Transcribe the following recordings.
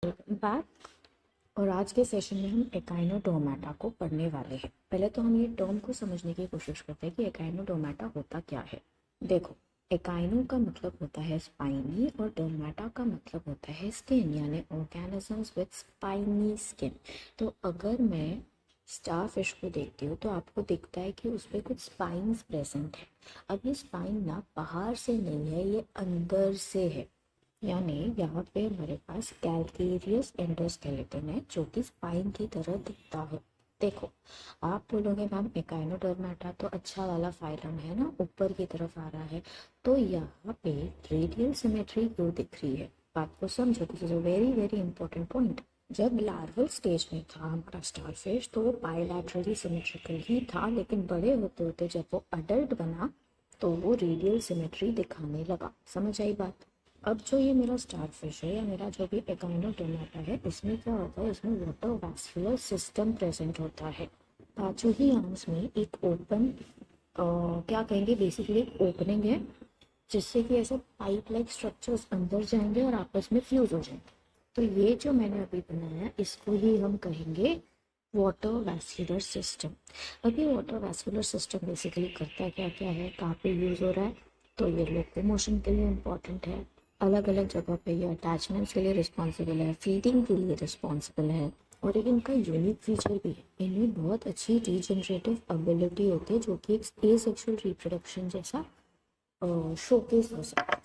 Back. और आज के सेशन में हम एकाइनोडर्माटा को पढ़ने वाले हैं। पहले तो हम ये टर्म को समझने की कोशिश करते हैं कि एकाइनोडर्माटा होता क्या है। देखो, एकाइनो का मतलब होता है स्पाइनी और डर्माटा का मतलब होता है स्किन, यानी ऑर्गेनिजम्स विद स्पाइनी स्किन। तो अगर मैं स्टार फिश को देखती हूँ तो आपको दिखता है कि उस पर कुछ स्पाइन्स प्रेजेंट है। अब ये स्पाइन ना बाहर से नहीं है, ये अंदर से है। यानी यहाँ पे हमारे पास कैल्केरियस एंडोस्केलेटन है जो कि स्पाइन की तरह दिखता है। देखो, आप बोलोगे मैम एकाइनोडर्माटा तो अच्छा वाला फाइलम है ना, ऊपर की तरफ आ रहा है, तो यहाँ पे रेडियल सिमेट्री क्यों दिख रही है? बात को समझो, this is a very very important point. जब लार्वल स्टेज में था हमारा स्टारफिश तो वो बायलैटरली सिमेट्रिकल ही था, लेकिन बड़े होते होते जब वो अडल्ट बना तो वो रेडियल सिमेट्री दिखाने लगा। समझ आई बात? अब जो ये मेरा स्टार फिश है या मेरा जो भी एकाइनोडर्माटा है, इसमें क्या होता है, इसमें वाटर वैस्कुलर सिस्टम प्रेजेंट होता है। पांचों ही आर्म्स में एक ओपन, क्या कहेंगे, बेसिकली एक ओपनिंग है जिससे कि ऐसे पाइप लाइक स्ट्रक्चर्स अंदर जाएंगे और आपस में फ्यूज हो जाएंगे। तो ये जो मैंने अभी बनाया इसको ही हम कहेंगे वाटर वैस्कुलर सिस्टम। अब ये वाटर वैस्कुलर सिस्टम बेसिकली करता क्या क्या है, कहाँ पे यूज़ हो रहा है? तो ये लोकोमोशन के लिए इम्पॉर्टेंट है, अलग अलग जगह पे ये अटैचमेंट्स के लिए रिस्पॉन्सिबल है, फीडिंग के लिए रिस्पॉन्सिबल है। और एक इनका यूनिक फीचर भी है, इनमें बहुत अच्छी रीजनरेटिव एबिलिटी होती है जो कि एक एसेक्सुअल रिप्रोडक्शन जैसा शोकेस हो सकता है।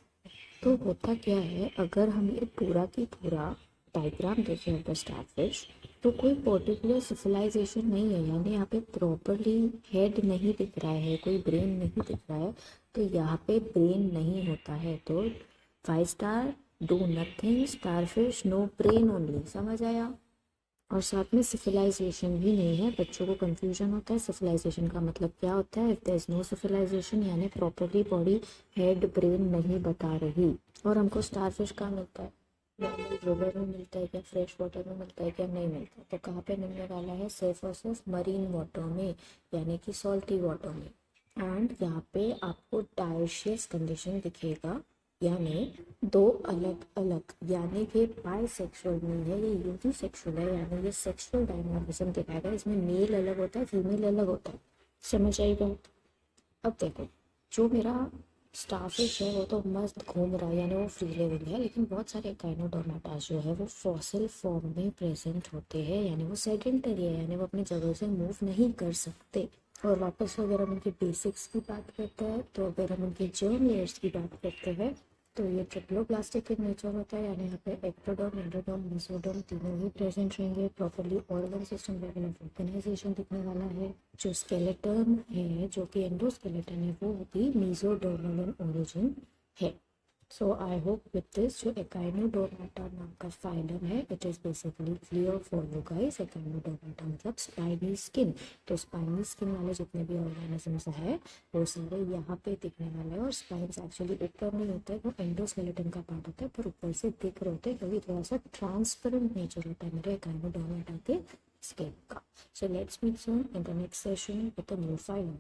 तो होता क्या है, अगर हम ये पूरा की पूरा डायग्राम देखें अगर स्टारफिश, तो कोई पर्टिकुलर सिविलाइजेशन नहीं है, यानी यहाँ पे प्रॉपरली हेड नहीं दिख रहा है, कोई ब्रेन नहीं दिख रहा है, तो यहाँ पे ब्रेन नहीं होता है। तो 5 star do nothing, starfish no brain only. समझ आया? और साथ में सिविलाइजेशन भी नहीं है। बच्चों को कंफ्यूजन होता है सिविलाइजेशन का मतलब क्या होता है। If there is no civilization यानी प्रॉपरली बॉडी हेड ब्रेन नहीं बता रही। और हमको स्टारफिश कहाँ मिलता है? नॉर्मल रिवर में मिलता है क्या, फ्रेश वाटर में मिलता है क्या? नहीं मिलता। तो कहाँ पे मिलने वाला है? सिर्फ और सिर्फ मरीन वाटर में, यानी कि सॉल्टी वाटर में। एंड यहाँ पे आपको डायशियस कंडीशन दिखेगा, यानी दो अलग अलग, यानी कि बाइसेक्सुअल नहीं है, ये यूनिसेक्सुअल है, यानी ये सेक्सुअल डायमोर्फिज्म दिखाएगा। इसमें मेल अलग होता है, फीमेल अलग होता है। समझ आई बात? अब देखो, जो मेरा स्टारफिश है वो तो मस्त घूम रहा है, यानी वो फ्री लिविंग है, लेकिन बहुत सारे काइनोडर्माटास जो है वो फॉसिल फॉर्म में प्रेजेंट होते हैं, यानी वो सेडेंटरी है, यानी वो अपनी जगह से मूव नहीं कर सकते। और वापस अगर हम उनके बेसिक्स की बात करते हैं, तो अगर हम उनके जर्म लेयर्स की बात करते हैं, तो ये ट्रिप्लोप्लास्टिक इन नेचर होता है, यानी यहाँ पे एक्टोडर्म, एंडोडर्म, मेसोडर्म तीनों ही प्रेजेंट रहेंगे। Properly organ system level of organization दिखने वाला है। जो स्केलेटन है, जो कि एंडोस्केलेटन है, वो भी मेसोडर्मल इन ओरिजिन है। सो आई होप विथ दिस जो एकाइनोडर्माटा नाम का फाइलम है, it is basically clear for you guys. Echinodermata मतलब स्पाइनी स्किन। तो स्पाइनी स्किन वाले जितने भी ऑर्गेनिजम्स है वो सारे यहाँ पे दिखने वाले हैं। और स्पाइन्स एक्चुअली ऊपर नहीं होता है, वो एंडोस्केलेटन का पार्ट होता है, पर ऊपर से दिख रहे होते हैं क्योंकि थोड़ा सा ट्रांसपेरेंट नेचर होता है मेरे एकाइनोडर्माटा के स्किन का। So let's meet soon in the next session with a new file.